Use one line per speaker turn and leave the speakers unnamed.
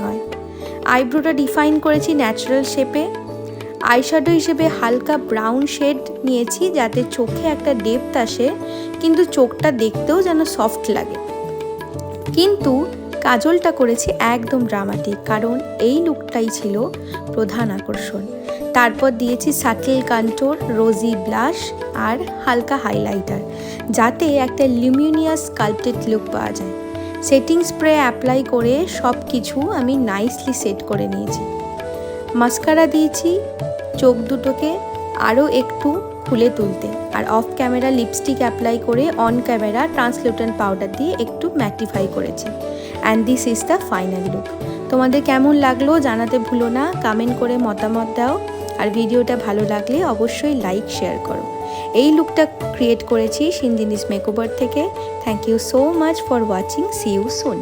হয়। আইব্রোটা ডিফাইন করেছি ন্যাচারাল শেপে। আইশ্যাডো হিসেবে হালকা ব্রাউন শেড নিয়েছি যাতে চোখে একটা ডেপথ আসে, কিন্তু চোখটা দেখতেও যেন সফট লাগে। কিন্তু কাজলটা করেছি একদম ড্রামাটিক, কারণ এই লুকটাই ছিল প্রধান আকর্ষণ। তারপর দিয়েছি সাটেল কন্ট্যুর, রোজি ব্লাশ আর হালকা হাইলাইটার, যাতে একটা লিউমিনিয়াস স্কাল্পটেড লুক পাওয়া যায়। সেটিং স্প্রে অ্যাপ্লাই করে সব কিছু আমি নাইসলি সেট করে নিয়েছি। মাস্কারা দিয়েছি চোখ দুটোকে আরও একটু খুলে তুলতে, আর অফ ক্যামেরা লিপস্টিক অ্যাপ্লাই করে অন ক্যামেরা ট্রান্সলুটেন্ট পাউডার দিয়ে একটু ম্যাটিফাই করেছি। And this is the final look. তোমাদের কেমন লাগলো জানাতে ভুলো না, কমেন্ট করে মতামত দাও। আর ভিডিওটা ভালো লাগলে অবশ্যই লাইক শেয়ার করো। এই লুকটা ক্রিয়েট করেছি সিনজিনিস মেকওভার থেকে। Thank you so much for watching. See you soon.